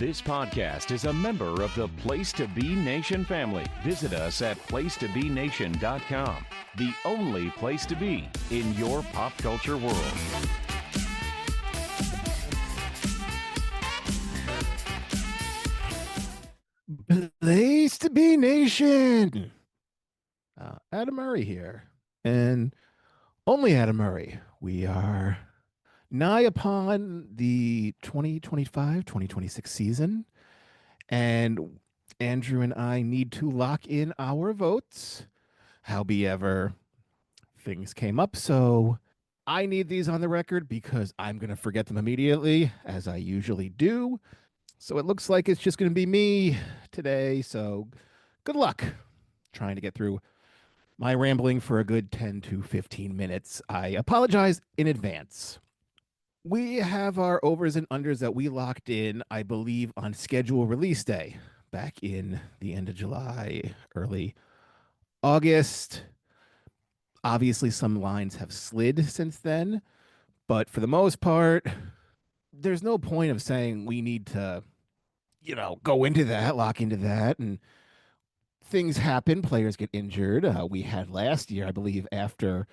This podcast is a member of the Place to Be Nation family. Visit us at placetobenation.com, the only place to be in your pop culture world. Place to Be Nation. Adam Murray here, and only Adam Murray. We are nigh upon the 2025-2026 season, and Andrew and I need to lock in our votes. However, things came up, so I need these on the record because I'm going to forget them immediately, as I usually do. So it looks like it's just going to be me today, so good luck trying to get through my rambling for a good 10 to 15 minutes. I apologize in advance. We have our overs and unders that we locked in, I believe, on schedule release day back in the end of July, early August. Obviously, some lines have slid since then, but for the most part, there's no point of saying we need to, go into that, lock into that, and things happen. Players get injured. We had last year, I believe, after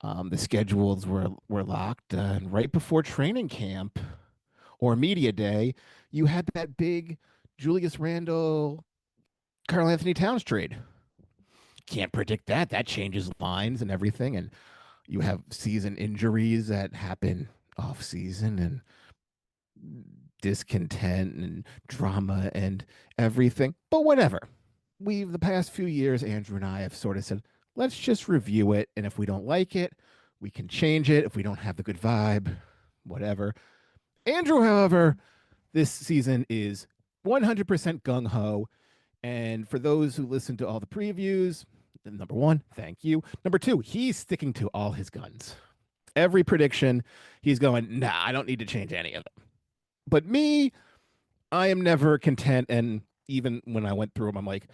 the schedules were locked, and right before training camp or media day, you had that big Julius Randle, Karl Anthony Towns trade. Can't predict that. That changes lines and everything, and you have season injuries that happen off season, and discontent and drama and everything. But whatever. The past few years, Andrew and I have sort of said, let's just review it. And if we don't like it, we can change it. If we don't have the good vibe, whatever. Andrew, however, this season is 100% gung-ho. And for those who listen to all the previews, number one, thank you. Number two, he's sticking to all his guns. Every prediction, he's going, nah, I don't need to change any of them. But me, I am never content. And even when I went through them, I'm like,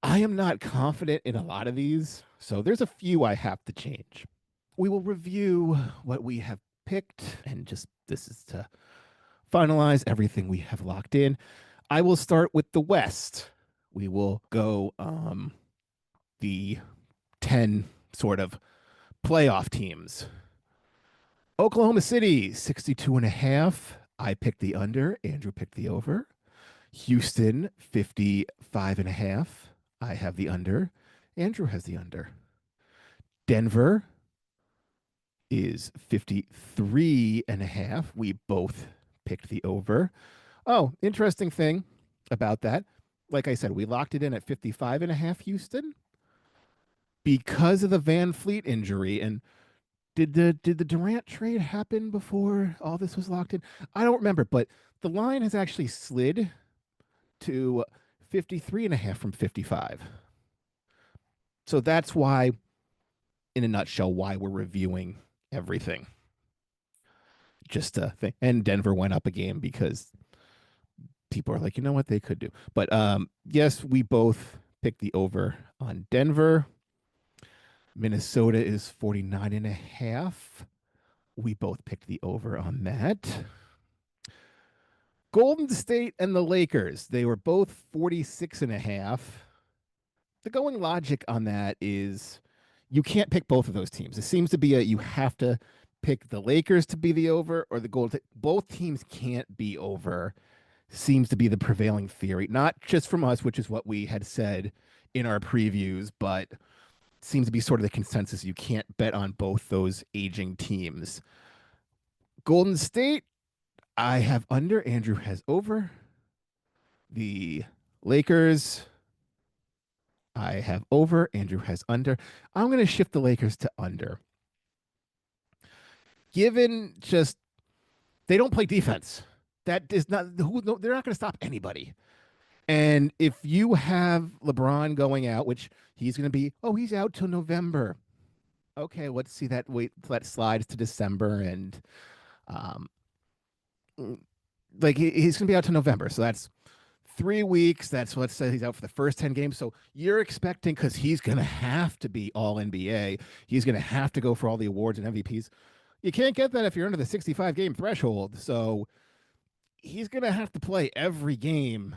I am not confident in a lot of these. So there's a few I have to change. We will review what we have picked, and just this is to finalize everything we have locked in. I will start with the West. We will go the 10 sort of playoff teams. Oklahoma City, 62.5. I picked the under. Andrew picked the over. Houston, 55.5. I have the under. Andrew has the under. Denver is 53.5. We both picked the over. Oh, interesting thing about that. Like I said, we locked it in at 55.5 Houston because of the Van Fleet injury. And did the Durant trade happen before all this was locked in? I don't remember, but the line has actually slid to 53.5 from 55. So that's why, in a nutshell, why we're reviewing everything. Just a thing. And Denver went up a game because people are like, you know what, they could do. But yes, we both picked the over on Denver. Minnesota is 49.5. We both picked the over on that. Golden State and the Lakers, they were both 46.5. The going logic on that is you can't pick both of those teams. It seems to be you have to pick the Lakers to be the over or the Golden State. Both teams can't be over. Seems to be the prevailing theory, not just from us, which is what we had said in our previews, but seems to be sort of the consensus. You can't bet on both those aging teams. Golden State, I have under. Andrew has over. The Lakers, I have over. Andrew has under. I'm going to shift the Lakers to under. Given just they don't play defense. That is not they're not going to stop anybody. And if you have LeBron going out, which he's going to be, he's out till November. Okay, let's see that. Wait, that slides to December, and he's going to be out till November. So that's 3 weeks. That's, let's say he's out for the first 10 games. So you're expecting, because he's going to have to be all NBA, he's going to have to go for all the awards and MVPs. You can't get that if you're under the 65 game threshold. So he's going to have to play every game,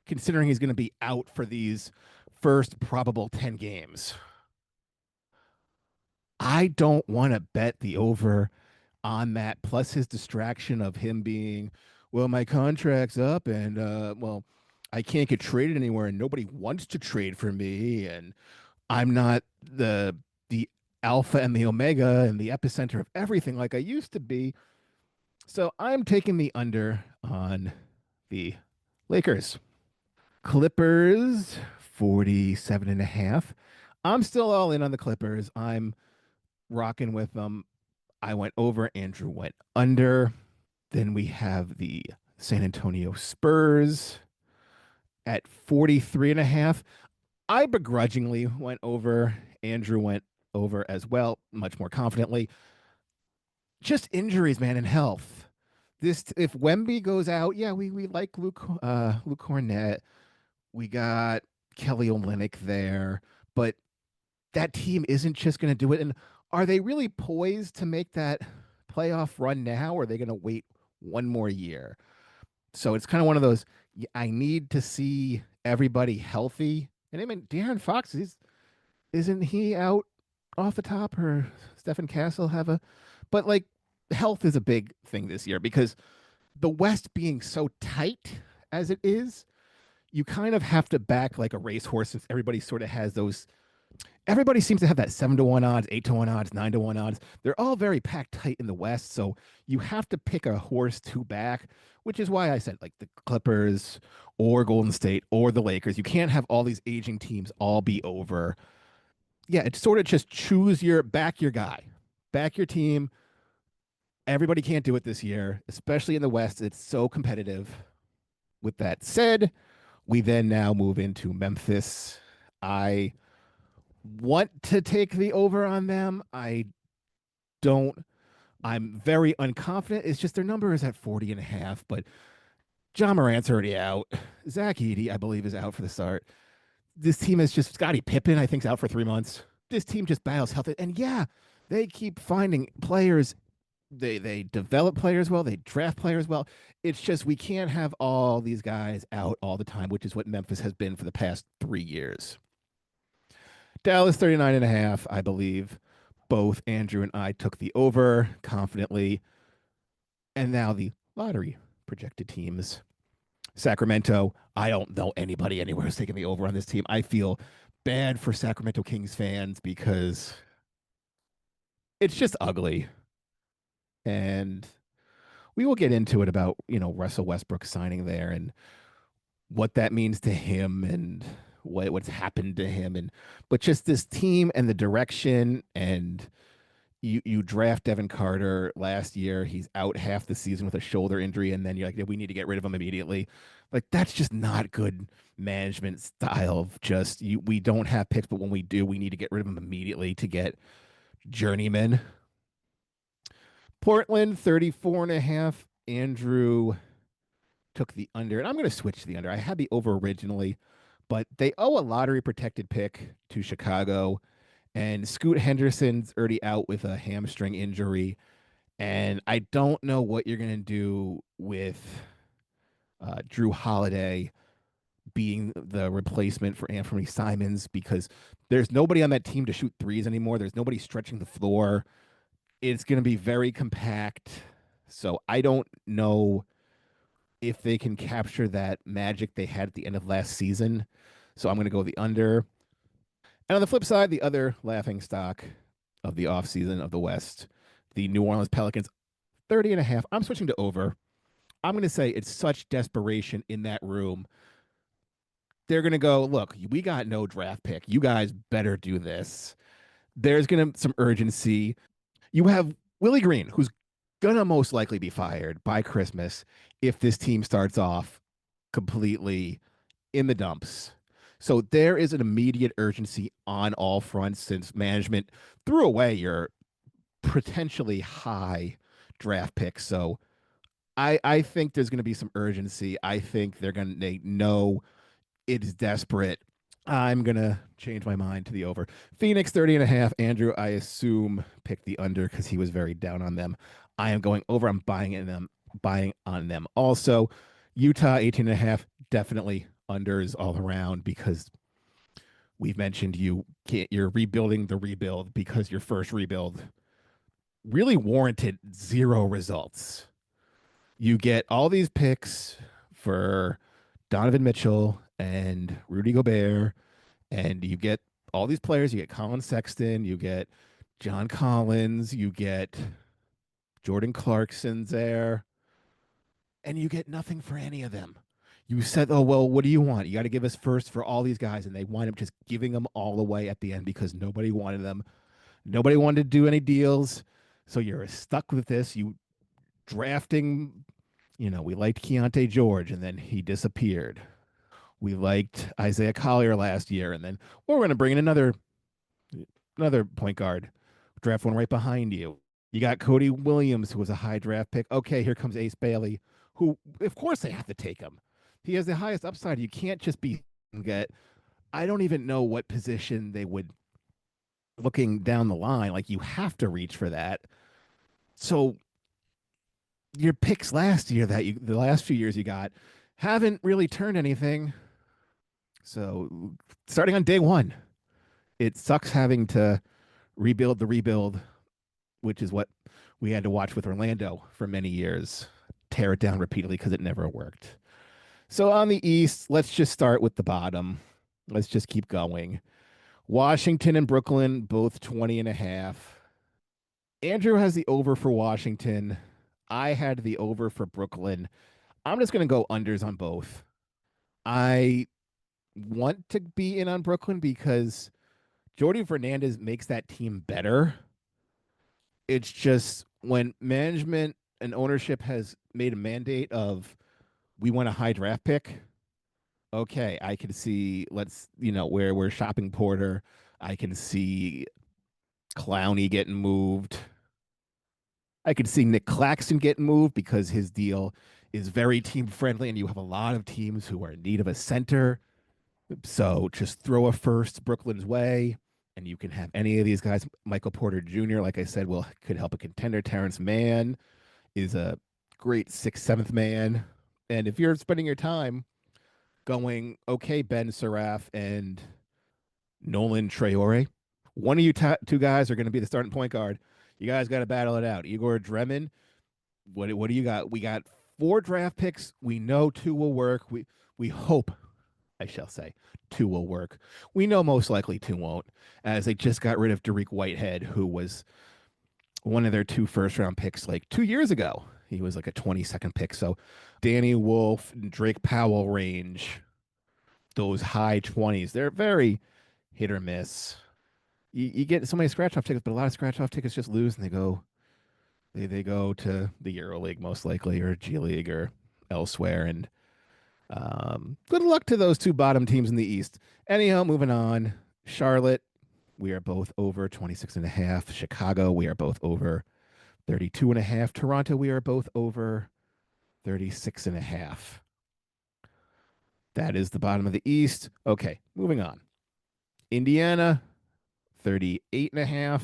considering he's going to be out for these first probable 10 games. I don't want to bet the over on that, plus his distraction of him being, well, my contract's up and, well, I can't get traded anywhere and nobody wants to trade for me. And I'm not the alpha and the omega and the epicenter of everything like I used to be. So I'm taking the under on the Lakers. Clippers, 47 and a half. I'm still all in on the Clippers. I'm rocking with them. I went over, Andrew went under. Then we have the San Antonio Spurs at 43 and a half. I begrudgingly went over. Andrew went over as well, much more confidently. Just injuries, man, and health. This if Wemby goes out, yeah, we like Luke Cornett. We got Kelly Olynyk there, but that team isn't just going to do it. And are they really poised to make that playoff run now, or are they going to wait one more year? So it's kind of one of those. I need to see everybody healthy. And I mean, De'Aaron Fox isn't he out off the top, or Stephen Castle have a? But like, health is a big thing this year because the West being so tight as it is, you kind of have to back like a racehorse since everybody sort of has those. Everybody seems to have that 7-1 odds, 8-1 odds, 9-1 odds. They're all very packed tight in the West. So you have to pick a horse to back, which is why I said like the Clippers or Golden State or the Lakers. You can't have all these aging teams all be over. Yeah, it's sort of just back your guy, back your team. Everybody can't do it this year, especially in the West. It's so competitive. With that said, we then now move into Memphis. I want to take the over on them. I don't. I'm very unconfident. It's just their number is at 40 and a half, but John Morant's already out. Zach Edey, I believe, is out for the start. This team is just Scottie Pippen, I think, is out for 3 months. This team just battles health. And yeah, they keep finding players. They develop players well. They draft players well. It's just we can't have all these guys out all the time, which is what Memphis has been for the past 3 years. Dallas 39 and a half, I believe. Both Andrew and I took the over confidently. And now the lottery projected teams. Sacramento, I don't know anybody anywhere who's taking the over on this team. I feel bad for Sacramento Kings fans because it's just ugly. And we will get into it about, Russell Westbrook signing there and what that means to him and what's happened to him. But just this team and the direction, and you draft Devin Carter last year. He's out half the season with a shoulder injury, and then you're like, we need to get rid of him immediately. Like, that's just not good management style of we don't have picks, but when we do, we need to get rid of him immediately to get journeyman. Portland 34 and a half. Andrew took the under, and I'm going to switch to the under. I had the over originally, but they owe a lottery protected pick to Chicago, and Scoot Henderson's already out with a hamstring injury, and I don't know what you're going to do with Drew Holiday being the replacement for Anthony Simons, because there's nobody on that team to shoot threes anymore. There's nobody stretching the floor. It's going to be very compact. So I don't know if they can capture that magic they had at the end of last season. So I'm going to go the under. And on the flip side, the other laughing stock of the offseason of the West, the New Orleans Pelicans, 30 and a half. I'm switching to over. I'm going to say it's such desperation in that room. They're going to go, look, we got no draft pick. You guys better do this. There's going to some urgency. You have Willie Green, who's going to most likely be fired by Christmas if this team starts off completely in the dumps. So there is an immediate urgency on all fronts since management threw away your potentially high draft pick. So I think there's going to be some urgency. I think they know it is desperate. I'm going to change my mind to the over. Phoenix 30 and a half. Andrew, I assume, picked the under because he was very down on them. I am going over. I'm buying in them. buying on them. Also, Utah 18.5, definitely unders all around because we've mentioned you're rebuilding the rebuild because your first rebuild really warranted zero results. You get all these picks for Donovan Mitchell and Rudy Gobert, and you get all these players. You get Colin Sexton, you get John Collins, you get Jordan Clarkson's there, and you get nothing for any of them. You said, oh, well, what do you want? You got to give us first for all these guys. And they wind up just giving them all away at the end because nobody wanted them. Nobody wanted to do any deals. So you're stuck with this. You drafting, we liked Keontae George and then he disappeared. We liked Isaiah Collier last year. And then we're going to bring in another point guard, draft one right behind you. You got Cody Williams, who was a high draft pick. Okay, here comes Ace Bailey, who, of course, they have to take him. He has the highest upside. You can't just get. I don't even know what position they would, looking down the line, like you have to reach for that. So your picks last year the last few years you got haven't really turned anything. So starting on day one, it sucks having to rebuild the rebuild, which is what we had to watch with Orlando for many years, tear it down repeatedly because it never worked. So on the East, let's just start with the bottom. Let's just keep going. Washington and Brooklyn, both 20.5. Andrew has the over for Washington. I had the over for Brooklyn. I'm just going to go unders on both. I want to be in on Brooklyn because Jordi Fernandez makes that team better. It's just when management and ownership has made a mandate of we want a high draft pick. Okay, I can see where we're shopping Porter. I can see Clowney getting moved. I could see Nick Claxton getting moved because his deal is very team friendly and you have a lot of teams who are in need of a center. So just throw a first Brooklyn's way and you can have any of these guys. Michael Porter Jr., like I said, could help a contender. Terrence Mann is a great sixth, seventh man. And if you're spending your time going, okay, Ben Seraph and Nolan Traore, one of you two guys are going to be the starting point guard. You guys got to battle it out. Igor Dremin, what do you got? We got 4 draft picks. We know 2 will work. We hope, I shall say, 2 will work. We know most likely 2 won't, as they just got rid of Derek Whitehead, who was one of their 2 first-round picks like 2 years ago. He was like a 22nd pick. So Danny Wolf and Drake Powell range, those high 20s, they're very hit or miss. You get so many scratch-off tickets, but a lot of scratch-off tickets just lose, and they go to the EuroLeague most likely, or G League, or elsewhere. And good luck to those 2 bottom teams in the East. Anyhow, moving on. Charlotte, we are both over 26.5. Chicago, we are both over 32.5. Toronto, we are both over 36.5. That is the bottom of the East. Okay, moving on. Indiana, 38.5.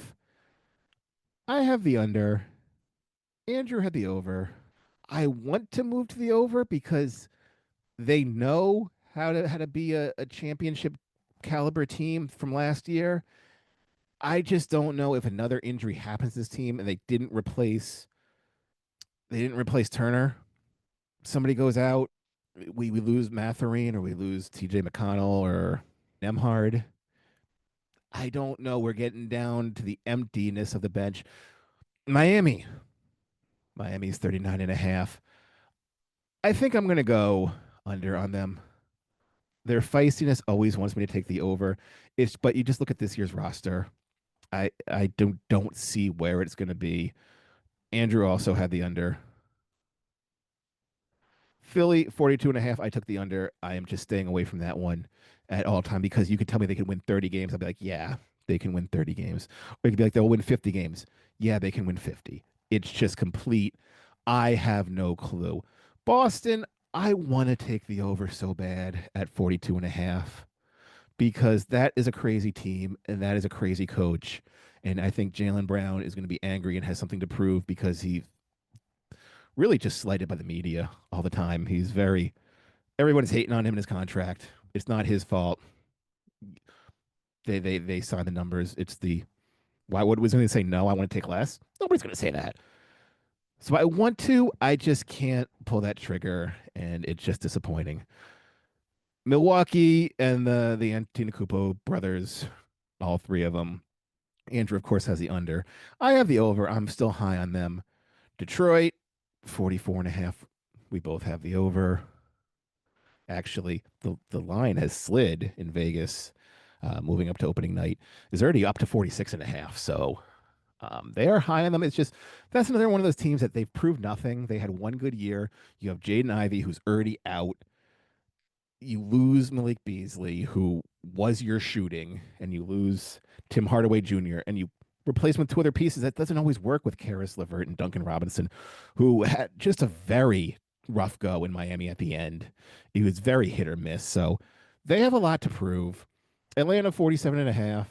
I have the under. Andrew had the over. I want to move to the over because they know how to be a championship caliber team from last year. I just don't know if another injury happens to this team and they didn't replace Turner. Somebody goes out, we lose Mathurin or we lose TJ McConnell or Nemhard. I don't know. We're getting down to the emptiness of the bench. Miami's 39.5. I think I'm going to go under on them. Their feistiness always wants me to take the over. But you just look at this year's roster. I don't see where it's going to be. Andrew also had the under. Philly, 42.5. I took the under. I am just staying away from that one at all time because you could tell me they can win 30 games. I'll be like, yeah, they can win 30 games. Or you could be like, they'll win 50 games. Yeah, they can win 50. It's just complete. I have no clue. Boston, I want to take the over so bad at 42.5 because that is a crazy team and that is a crazy coach. And I think Jaylen Brown is going to be angry and has something to prove because he really just slighted by the media all the time. Everybody's hating on him in his contract. It's not his fault. They signed the numbers. It's the why would was going to say no, I want to take less? Nobody's going to say that. So I want to, I just can't pull that trigger, and it's just disappointing. Milwaukee and the Antetokounmpo brothers, all three of them. Andrew, of course, has the under. I have the over. I'm still high on them. Detroit, 44.5. We both have the over. Actually, the line has slid in Vegas, moving up to opening night. Is already up to 46.5. So they are high on them. It's just that's another one of those teams that they've proved nothing. They had one good year. You have Jaden Ivey, who's already out. You lose Malik Beasley, who was your shooting, and you lose Tim Hardaway Jr., and you replace him with two other pieces. That doesn't always work with Karis LeVert and Duncan Robinson, who had just a very rough go in Miami at the end. He was very hit or miss. So they have a lot to prove. Atlanta 47.5.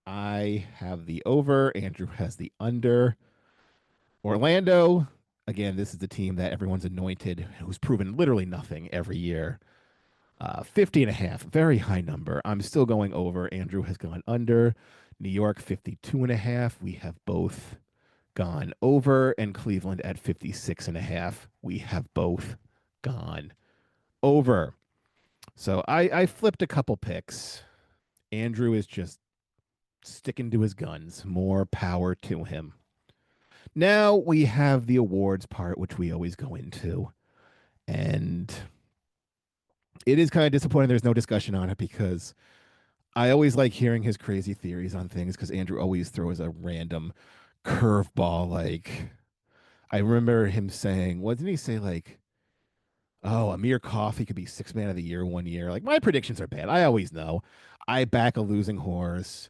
I have the over. Andrew has the under. Orlando, again, this is the team that everyone's anointed, who's proven literally nothing every year. 50.5, very high number. I'm still going over. Andrew has gone under. New York 52.5. We have both gone over, and Cleveland at 56.5. We have both gone over. So I flipped a couple picks. Andrew is just sticking to his guns. More power to him. Now we have the awards part, which we always go into. And it is kind of disappointing there's no discussion on it, because I always like hearing his crazy theories on things, because Andrew always throws a random curveball. Like, I remember him saying, what did he say? Like, oh, Amir Coffey could be sixth man of the year one year. Like, my predictions are bad. I always know. I back a losing horse.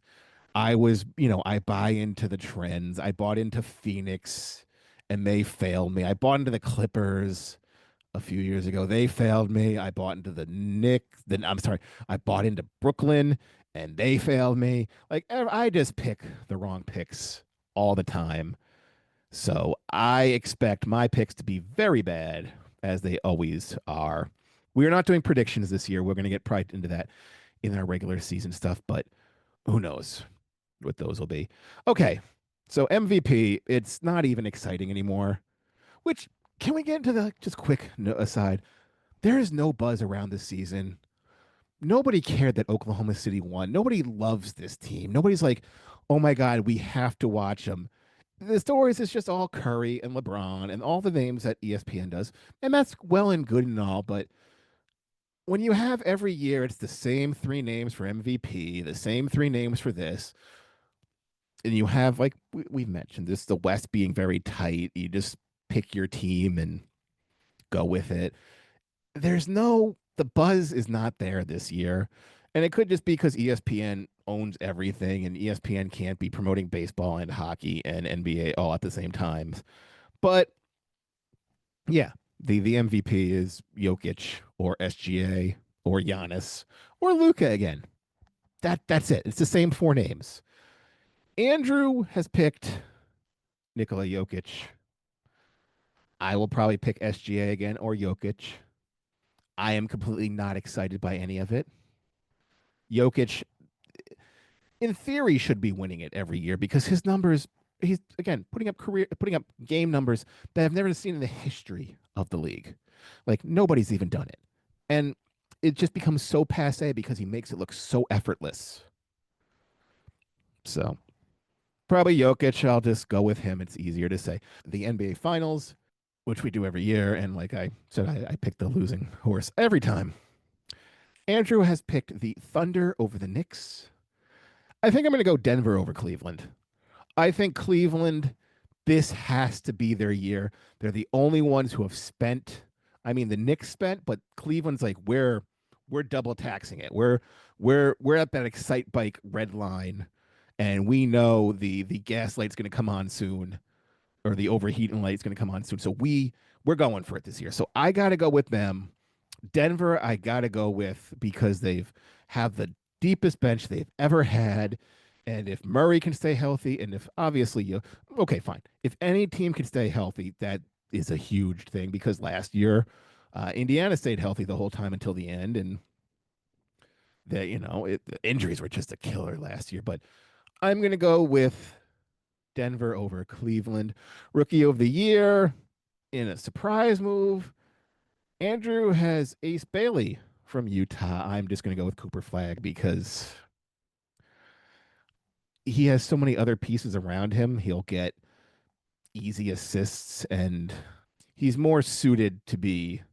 I buy into the trends. I bought into Phoenix and they failed me. I bought into the Clippers a few years ago. They failed me. I bought into the Knicks. I bought into Brooklyn and they failed me. Like, I just pick the wrong picks all the time. So I expect my picks to be very bad, as they always are. We are not doing predictions this year. We're going to get probably into that in our regular season stuff, but who knows what those will be. Okay, so MVP, it's not even exciting anymore, which, can we get into the just quick aside? There is no buzz around this season. Nobody cared that Oklahoma City won. Nobody loves this team. Nobody's like, oh my God, we have to watch them. The stories is just all Curry and LeBron and all the names that ESPN does. And that's well and good and all. But when you have every year, it's the same three names for MVP, the same three names for this. And you have, like we've mentioned, this, the West being very tight. You just pick your team and go with it. The buzz is not there this year. And it could just be because ESPN owns everything, and ESPN can't be promoting baseball and hockey and NBA all at the same time. But yeah, the MVP is Jokic or SGA or Giannis or Luka again. That's it. It's the same four names. Andrew has picked Nikola Jokic. I will probably pick SGA again or Jokic. I am completely not excited by any of it. Jokic, in theory, should be winning it every year, because his numbers, he's again putting up game numbers that I've never seen in the history of the league. Like, nobody's even done it. And it just becomes so passe because he makes it look so effortless. So probably Jokic. I'll just go with him. It's easier to say. The NBA Finals, which we do every year, and like I said, I pick the losing horse every time. Andrew has picked the Thunder over the Knicks. I think I'm going to go Denver over Cleveland. I think Cleveland, this has to be their year. They're the only ones who have spent. I mean, the Knicks spent, but Cleveland's like, we're double taxing it. We're at that excite bike red line, and we know the gas light's going to come on soon, or the overheating light's going to come on soon. So we're going for it this year. So I got to go with them. Denver, I got to go with, because they've have the deepest bench they've ever had. And if Murray can stay healthy, and if obviously okay, fine. If any team can stay healthy, that is a huge thing because last year Indiana stayed healthy the whole time until the end, and the injuries were just a killer last year. But I'm gonna go with Denver over Cleveland. Rookie of the year in a surprise move. Andrew has Ace Bailey from Utah. I'm just gonna go with Cooper Flag because he has so many other pieces around him. He'll get easy assists, and he's more suited to be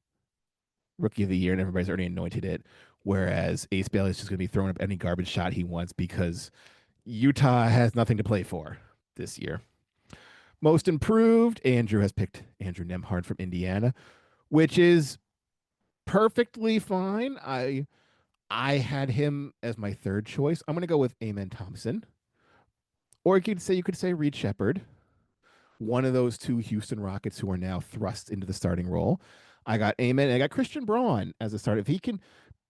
rookie of the year, and everybody's already anointed it. Whereas Ace Bailey is just going to be throwing up any garbage shot he wants because Utah has nothing to play for this year. Most improved, Andrew has picked Andrew Nemhard from Indiana, which is perfectly fine. I had him as my third choice. I'm going to go with Amen Thompson, or you could say Reed Shepard, one of those two Houston Rockets who are now thrust into the starting role. I got Amen, and I got Christian Braun as a starter. If he can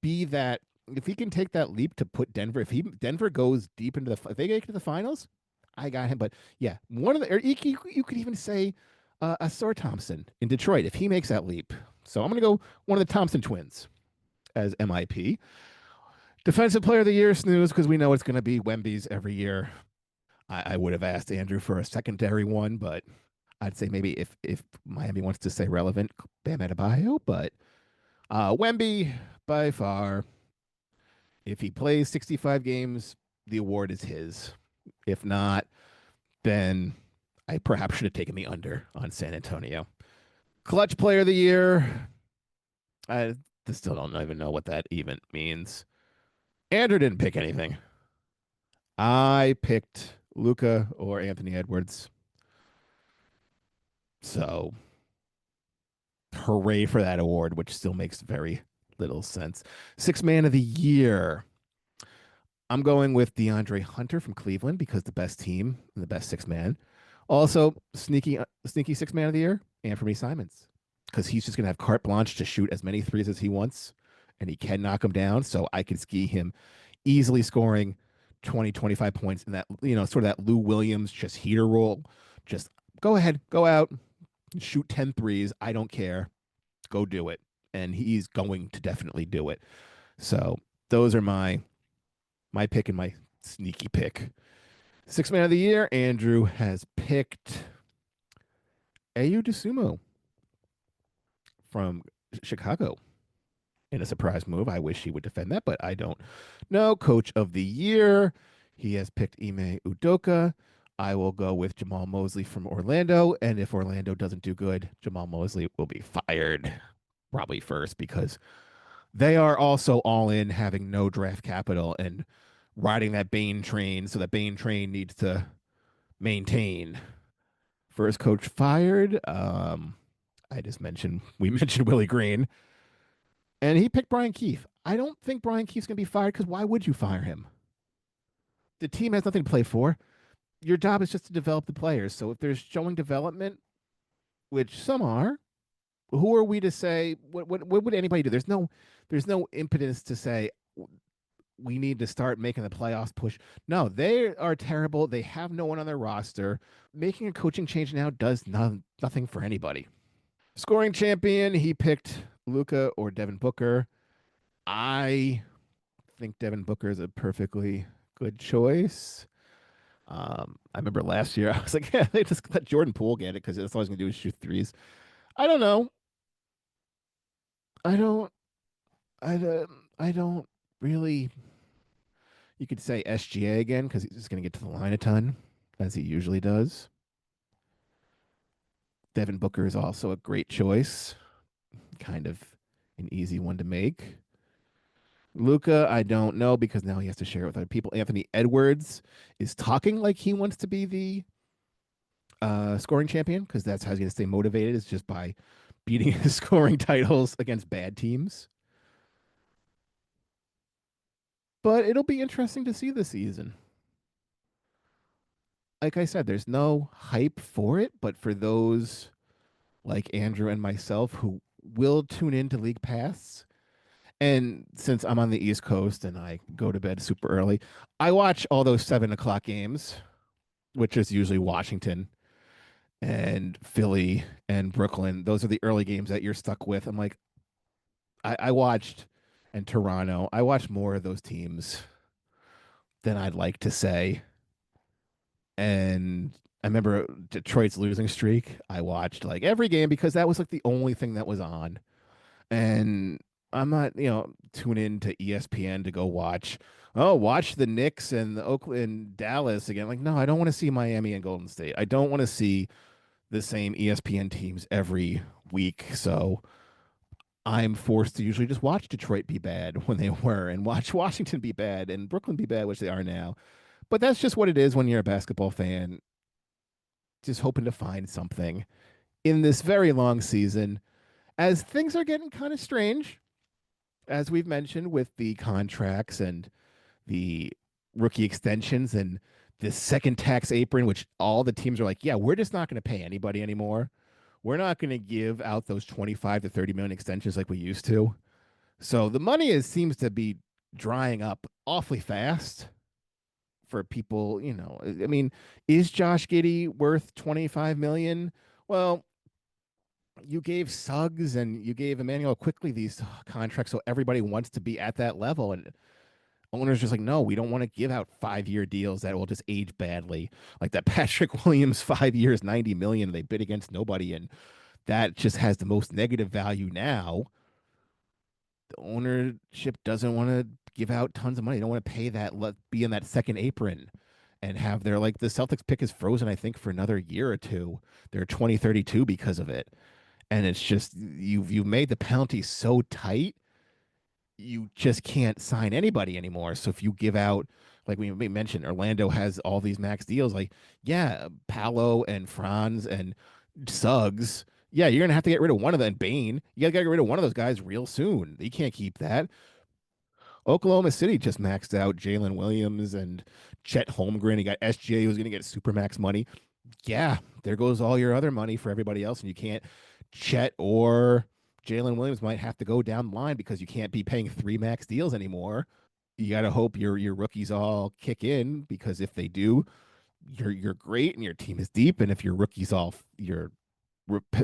be that, if he can take that leap to put Denver, Denver goes deep into if they get to the finals, I got him. But yeah, one of the, or you could even say Asor Thompson in Detroit if he makes that leap. So I'm going to go one of the Thompson twins as MIP. Defensive Player of the Year, snooze, because we know it's going to be Wemby's every year. I would have asked Andrew for a secondary one, but I'd say maybe if Miami wants to say relevant, Bam Adebayo. But Wemby, by far, if he plays 65 games, the award is his. If not, then I perhaps should have taken the under on San Antonio. Clutch Player of the Year. I still don't even know what that even means. Andrew didn't pick anything. I picked Luka or Anthony Edwards. So, hooray for that award, which still makes very little sense. Sixth Man of the Year. I'm going with DeAndre Hunter from Cleveland because the best team and the best sixth man. Also, sneaky sixth man of the year, Anthony Simons, because he's just going to have carte blanche to shoot as many threes as he wants, and he can knock them down. So I can ski him easily scoring 20, 25 points in that, sort of that Lou Williams just heater role. Just go ahead, go out, shoot 10 threes. I don't care. Go do it. And he's going to definitely do it. So those are my pick and my sneaky pick. Sixth Man of the Year, Andrew has picked Ayu Dosunmu from Chicago in a surprise move. I wish he would defend that, but I don't know. Coach of the Year, he has picked Ime Udoka. I will go with Jamal Mosley from Orlando, and if Orlando doesn't do good, Jamal Mosley will be fired probably first because they are also all in having no draft capital and riding that Bane train, so that Bane train needs to maintain. First coach fired. We mentioned Willie Green, and he picked Brian Keefe. I don't think Brian Keefe's going to be fired because why would you fire him? The team has nothing to play for. Your job is just to develop the players. So if there's showing development, which some are, who are we to say what would anybody do? There's no impetus to say we need to start making the playoffs push. No, they are terrible. They have no one on their roster. Making a coaching change now does nothing for anybody. Scoring champion, he picked Luka or Devin Booker. I think Devin Booker is a perfectly good choice. I remember last year I was like, yeah, they just let Jordan Poole get it because that's all he's gonna do is shoot threes. I don't know. I don't. I don't really. You could say SGA again because he's just going to get to the line a ton, as he usually does. Devin Booker is also a great choice. Kind of an easy one to make. Luka, I don't know because now he has to share it with other people. Anthony Edwards is talking like he wants to be the scoring champion because that's how he's going to stay motivated, is just by beating his scoring titles against bad teams. But it'll be interesting to see this season. Like I said, there's no hype for it, but for those like Andrew and myself who will tune into League Pass, and since I'm on the East Coast and I go to bed super early, I watch all those 7 o'clock games, which is usually Washington. and Philly and Brooklyn. Those are the early games that you're stuck with. I'm like, I watched, and Toronto. I watched more of those teams than I'd like to say. And I remember Detroit's losing streak. I watched like every game because that was like the only thing that was on. And I'm not, tune in to ESPN to go watch. Oh, watch the Knicks and the Oakland and Dallas again. Like, no, I don't want to see Miami and Golden State. I don't want to see the same ESPN teams every week. So I'm forced to usually just watch Detroit be bad when they were, and watch Washington be bad and Brooklyn be bad, which they are now. But that's just what it is when you're a basketball fan, just hoping to find something in this very long season as things are getting kind of strange, as we've mentioned with the contracts and the rookie extensions and the second tax apron, which all the teams are like, yeah, we're just not going to pay anybody anymore. We're not going to give out those 25 to 30 million extensions like we used to. So the money seems to be drying up awfully fast for people. I mean, is Josh Giddey worth 25 million? Well, you gave Suggs and you gave Emmanuel quickly these contracts, so everybody wants to be at that level. And owners just like, no, we don't want to give out 5-year deals that will just age badly. Like that Patrick Williams 5 years, 90 million. They bid against nobody, and that just has the most negative value now. The ownership doesn't want to give out tons of money. They don't want to pay that, be in that second apron and have their, like, the Celtics pick is frozen, I think, for another year or two. They're 2032 because of it. And it's just, you've made the penalty so tight, you just can't sign anybody anymore. So if you give out, like we mentioned, Orlando has all these max deals. Like, yeah, Paolo and Franz and Suggs. Yeah, you're gonna have to get rid of one of them. Bane, you gotta get rid of one of those guys real soon. You can't keep that. Oklahoma City just maxed out Jalen Williams and Chet Holmgren. He got SGA who's gonna get super max money. Yeah, there goes all your other money for everybody else, and you can't. Chet or Jalen Williams might have to go down the line because you can't be paying 3 max deals anymore. You got to hope your rookies all kick in, because if they do, you're great and your team is deep. And if your rookies all your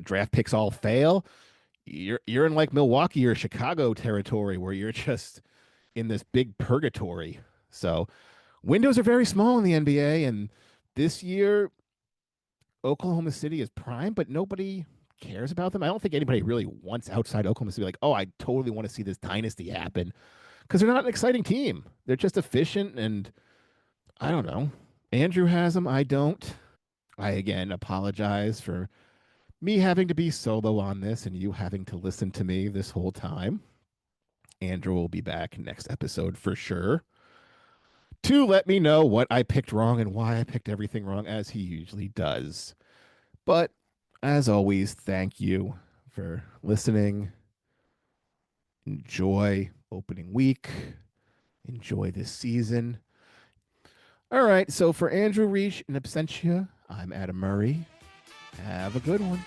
draft picks all fail, you're in like Milwaukee or Chicago territory where you're just in this big purgatory. So windows are very small in the NBA, and this year Oklahoma City is prime, but nobody cares about them. I don't think anybody really wants outside Oklahoma City like, oh, I totally want to see this dynasty happen, because they're not an exciting team. They're just efficient, and I don't know. Andrew has them. I don't. I again apologize for me having to be solo on this and you having to listen to me this whole time. Andrew will be back next episode for sure to let me know what I picked wrong and why I picked everything wrong, as he usually does. But as always, thank you for listening. Enjoy opening week. Enjoy this season. All right. So for Andrew Reach and Absentia, I'm Adam Murray. Have a good one.